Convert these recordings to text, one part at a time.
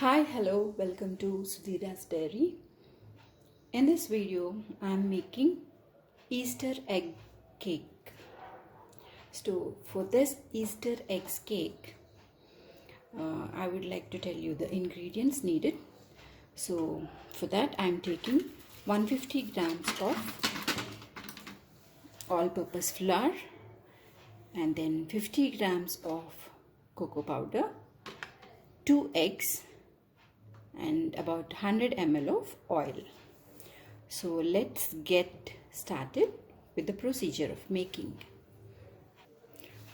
Hi, hello, welcome to Sudhira's Dairy. In this video, I am making Easter egg cake. So, for this Easter eggs cake, I would like to tell you the ingredients needed. So, for that, I am taking 150 grams of all-purpose flour and then 50 grams of cocoa powder, 2 eggs, and about 100 ml of oil. So let's get started with the procedure of making.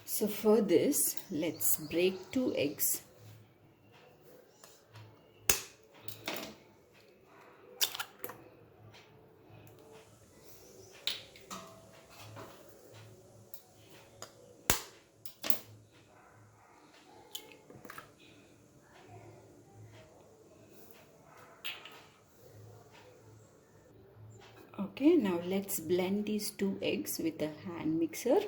So for this, let's break 2 eggs. Okay, now let's blend these 2 eggs with a hand mixer,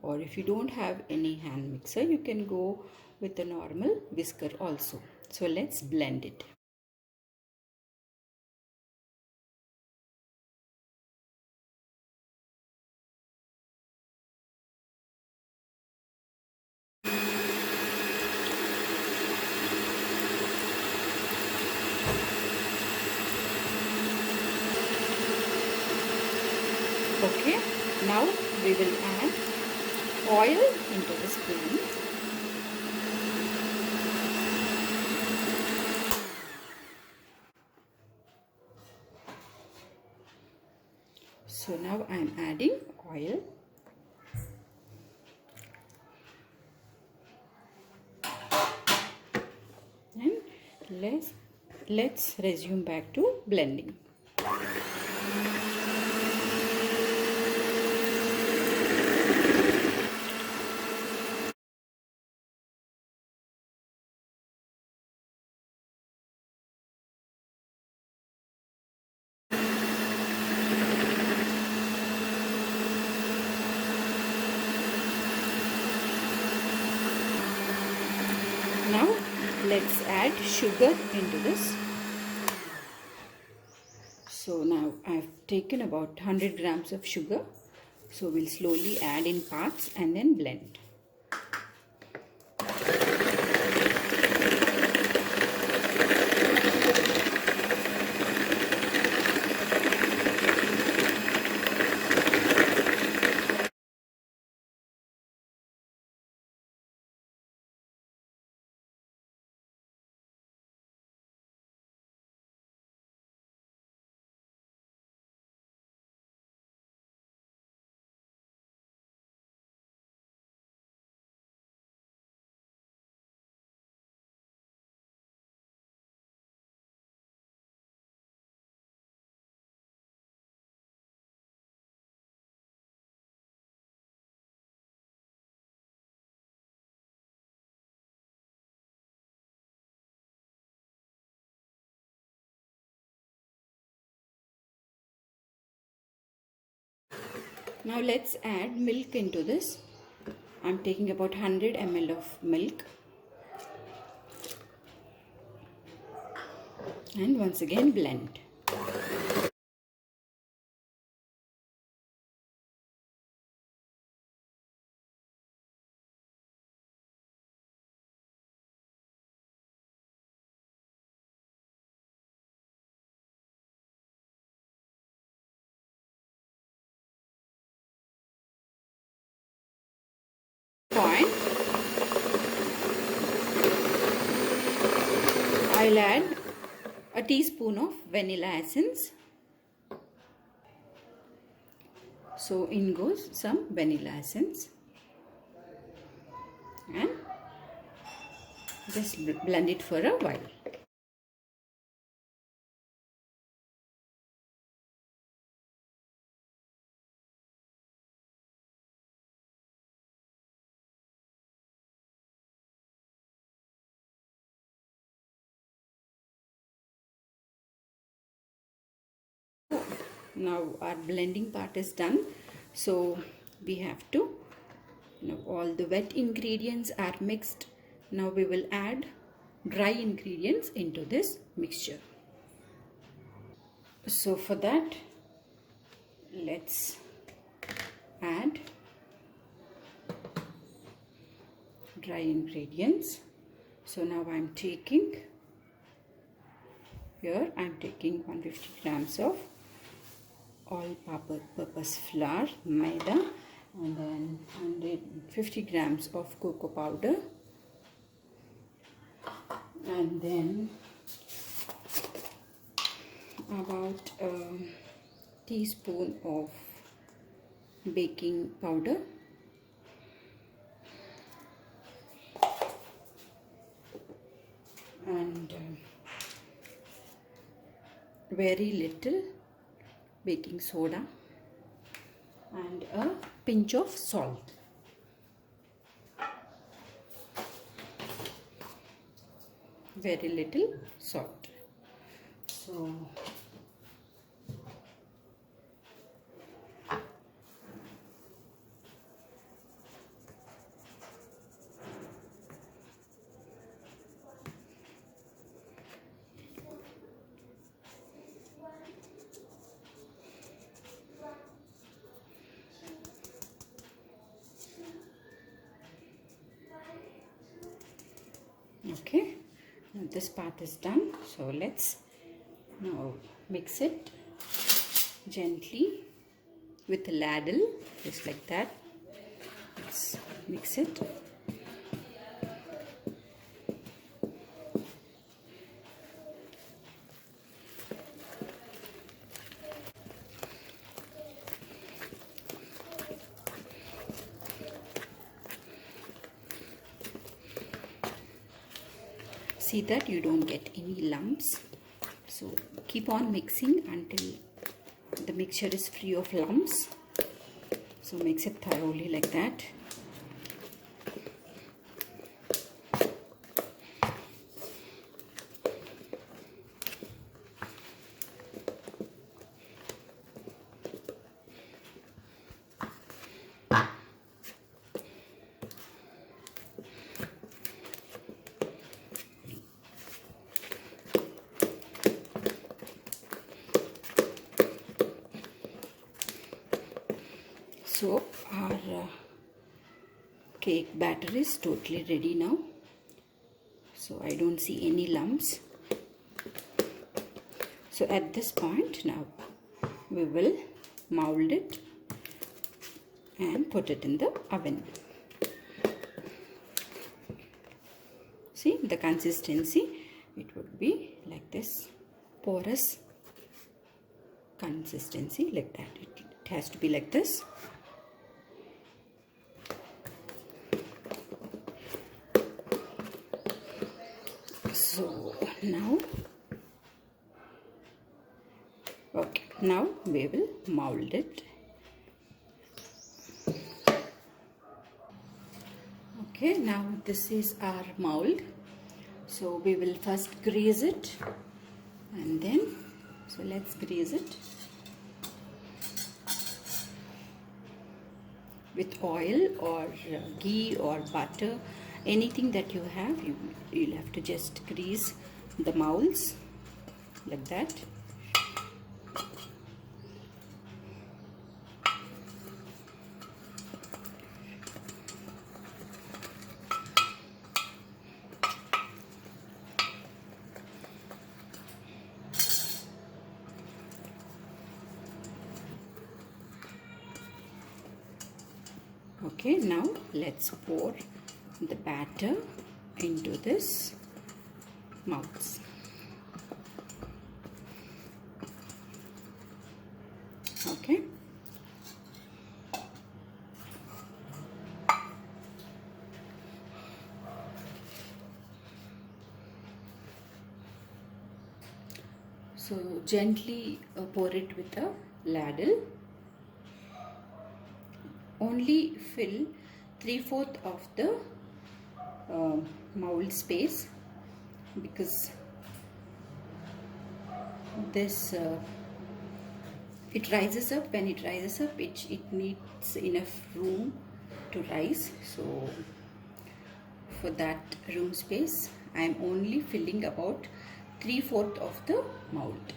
or if you don't have any hand mixer, you can go with a normal whisker also. So let's blend it. Okay, now we will add oil into the spoon. So now I am adding oil. And let's resume back to blending. Now let's add sugar into this. So now I've taken about 100 grams of sugar. So we'll slowly add in parts and then blend. Now let's add milk into this. I'm taking about 100 ml of milk. And once again blend. Point. I'll add a teaspoon of vanilla essence. So in goes some vanilla essence. And just blend it for a while. Now our blending part is done. So we have to, all the wet ingredients are mixed. Now we will add dry ingredients into this mixture. So for that, let's add dry ingredients. So now I'm taking 150 grams of all-purpose flour, maida, and then 150 grams of cocoa powder, and then about a teaspoon of baking powder, and very little baking soda, and a pinch of salt. Very little salt. So okay, now this part is done. So let's now mix it gently with a ladle, just like that. Let's mix it. See that you don't get any lumps. So keep on mixing until the mixture is free of lumps. So mix it thoroughly like that. So our cake batter is totally ready now. So I don't see any lumps. So at this point now we will mold it and put it in the oven. See the consistency, it would be like this, porous consistency, like that. It has to be like this. So now, okay, now we will mold it. Okay, now this is our mold. So we will first grease it, and then, so let's grease it with oil or ghee or butter. Anything that you have, you'll have to just grease the molds like that. Okay, now let's pour the batter into this molds. Okay. So gently pour it with a ladle. Only fill 3/4 of the mold space, because this it rises up. When it rises up, it needs enough room to rise. So for that room space, I am only filling about 3/4 of the mold.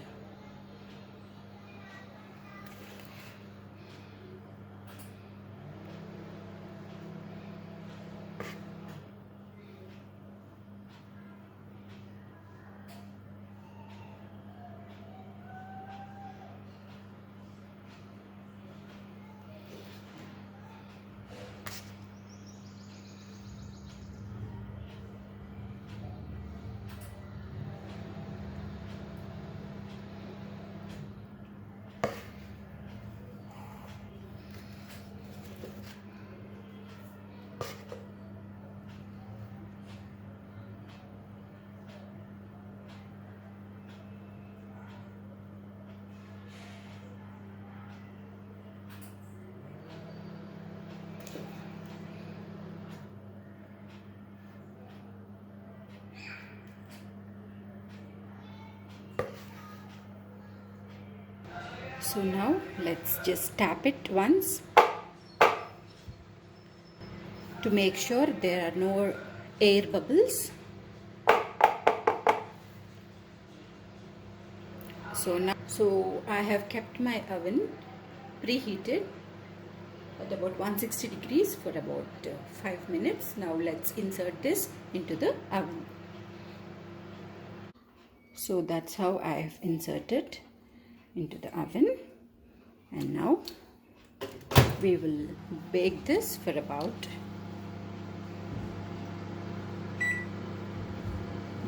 So now let's just tap it once to make sure there are no air bubbles. So I have kept my oven preheated at about 160 degrees for about 5 minutes. Now let's insert this into the oven. So that's how I have inserted into the oven, and now we will bake this for about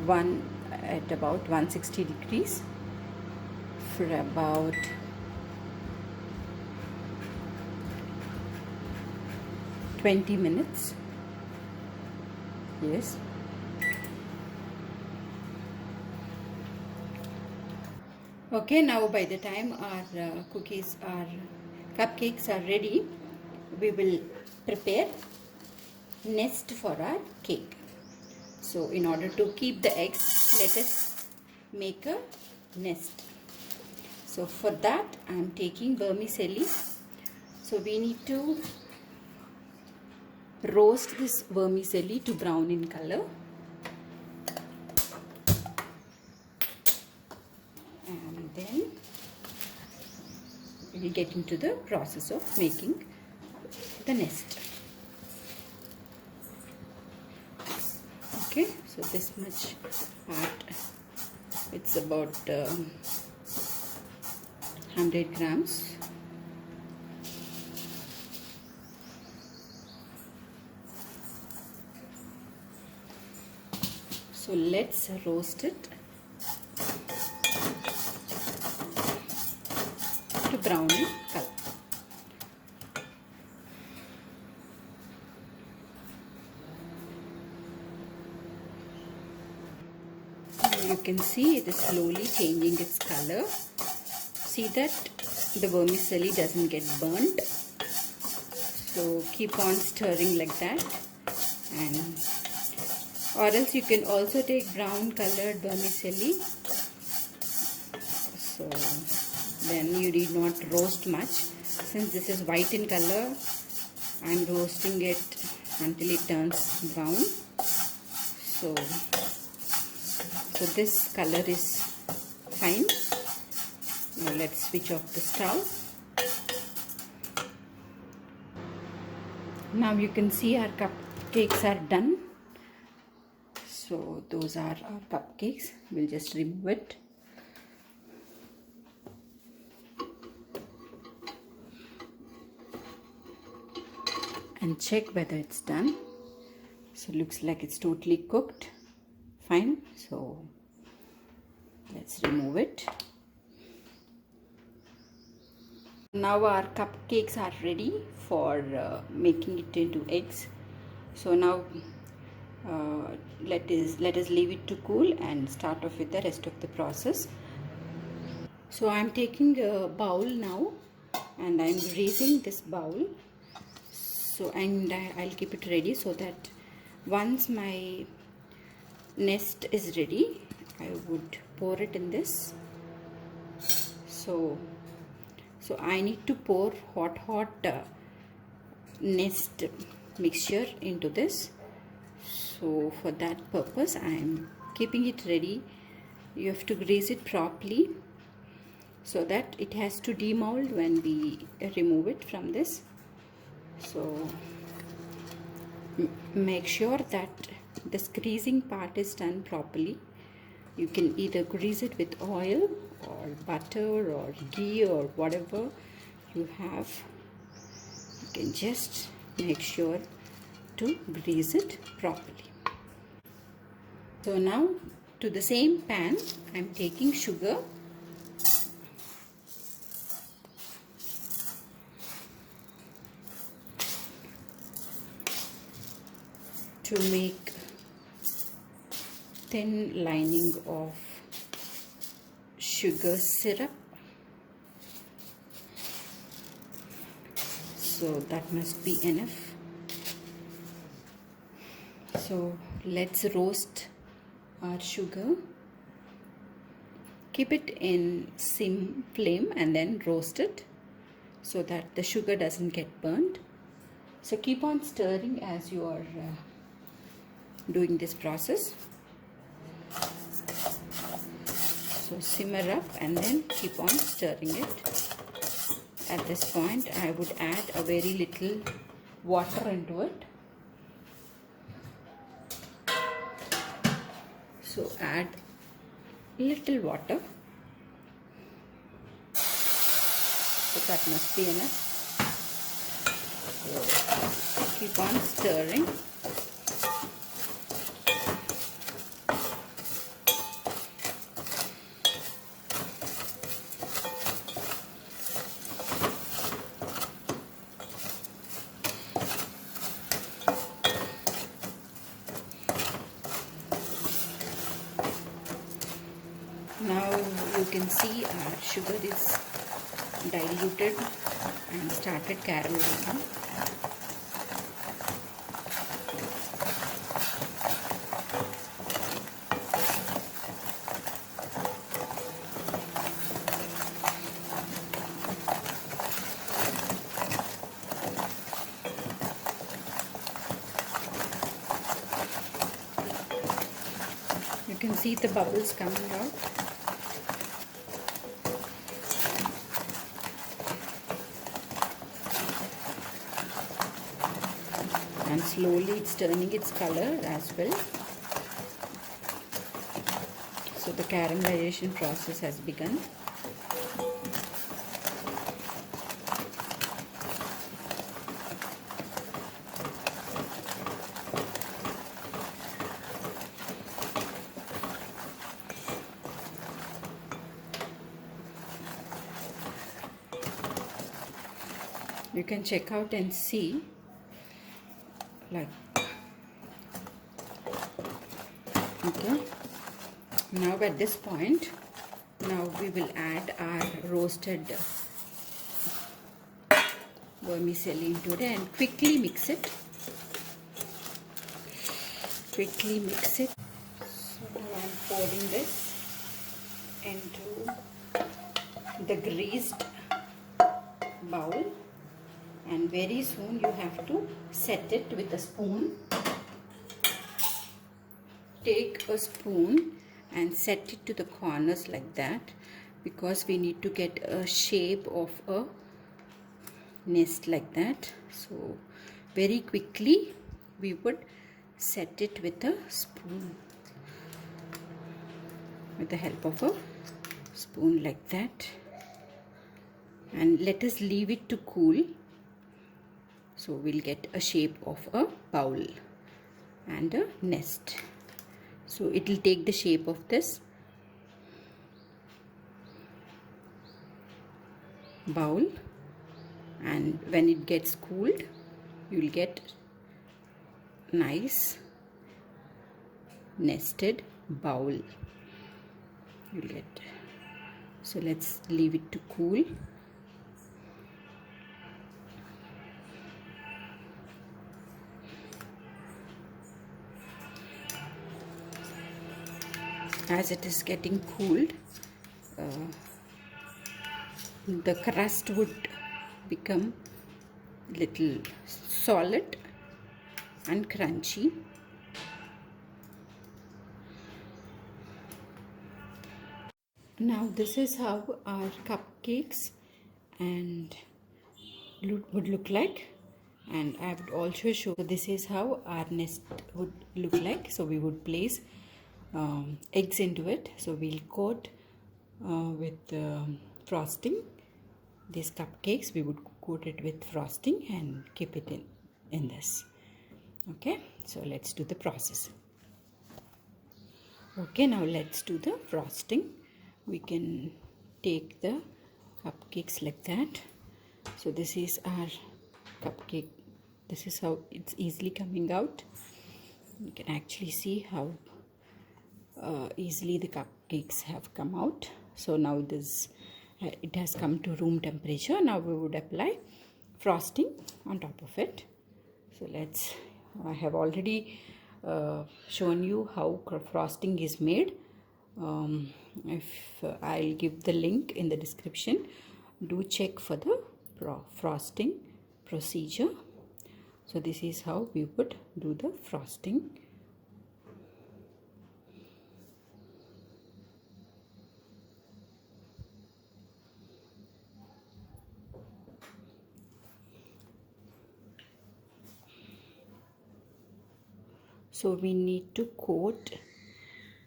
160 degrees for about 20 minutes. Yes. Okay, now by the time our cupcakes are ready, we will prepare nest for our cake. So in order to keep the eggs, let us make a nest. So for that I am taking vermicelli. So we need to roast this vermicelli to brown in color. And then we will get into the process of making the nest. Okay, so this much part, it's about 100 grams. So let's roast it to brown in color. You can see it is slowly changing its color. See that the vermicelli doesn't get burnt. So keep on stirring like that, and or else you can also take brown colored vermicelli. So then you need not roast much. Since this is white in color, I am roasting it until it turns brown. So this color is fine. Now let's switch off the stove. Now you can see our cupcakes are done. So those are our cupcakes. We'll just remove it. And check whether it's done. So looks like it's totally cooked. Fine. So let's remove it. Now our cupcakes are ready for making it into eggs. So now let us leave it to cool and start off with the rest of the process. So I am taking a bowl now, and I am raising this bowl. So I'll keep it ready so that once my nest is ready, I would pour it in this. So I need to pour hot nest mixture into this. So for that purpose I am keeping it ready. You have to grease it properly so that it has to demold when we remove it from this. So make sure that this greasing part is done properly. You can either grease it with oil or butter or ghee or whatever you have. You can just make sure to grease it properly. So now to the same pan I am taking sugar. To make thin lining of sugar syrup. So that must be enough. So let's roast our sugar. Keep it in sim flame and then roast it so that the sugar doesn't get burnt. So keep on stirring as you are doing this process. So simmer up and then keep on stirring it. At this point I would add a very little water into it. So add little water. So that must be enough. So keep on stirring. Now you can see our sugar is diluted and started caramelizing. You can see the bubbles coming out. And slowly it's turning its color as well. So the caramelization process has begun. You can check out and see, like, okay. Now at this point, now we will add our roasted vermicelli into it and quickly mix it. Quickly mix it. So now I am pouring this into the greased bowl. And very soon you have to set it with a spoon. Take a spoon and set it to the corners like that, because we need to get a shape of a nest like that. So very quickly we would set it with a spoon, with the help of a spoon like that, and let us leave it to cool. So we'll get a shape of a bowl and a nest. So it will take the shape of this bowl, and when it gets cooled you will get nice nested bowl. You'll get. So let's leave it to cool. As it is getting cooled, the crust would become little solid and crunchy. Now this is how our cupcakes and would look like, and I would also show. So this is how our nest would look like. So we would place eggs into it. So we'll coat with frosting. These cupcakes we would coat it with frosting and keep it in this. Okay, so let's do the process. Okay, now let's do the frosting. We can take the cupcakes like that. So this is our cupcake. This is how it's easily coming out. You can actually see how easily the cupcakes have come out. So now this it has come to room temperature. Now we would apply frosting on top of it. So I have already shown you how frosting is made. If I'll give the link in the description, do check for the frosting procedure. So this is how we would do the frosting. So we need to coat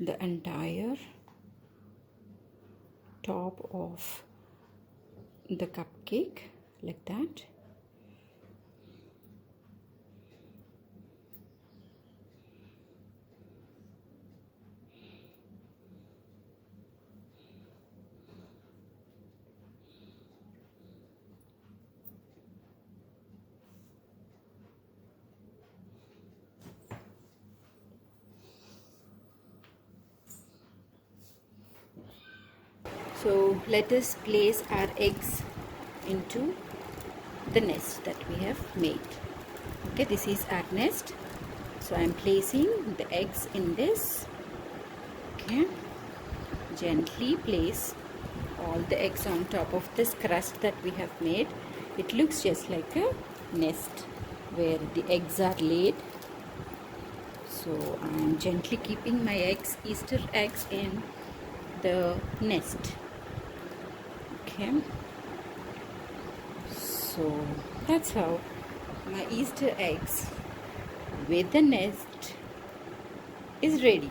the entire top of the cupcake like that. So let us place our eggs into the nest that we have made. Okay, this is our nest. So I am placing the eggs in this. Okay, gently place all the eggs on top of this crust that we have made. It looks just like a nest where the eggs are laid. So I am gently keeping my eggs, Easter eggs, in the nest. Okay, so that's how my Easter eggs with the nest is ready.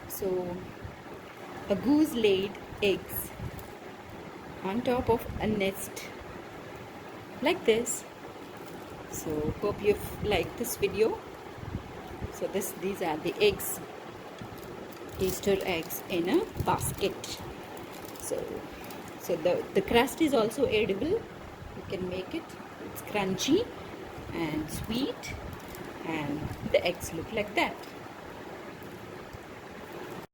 So a goose laid eggs on top of a nest like this. So hope you've liked this video. So these are the eggs, Easter eggs in a basket. So the crust is also edible. You can make it. It's crunchy and sweet, and the eggs look like that.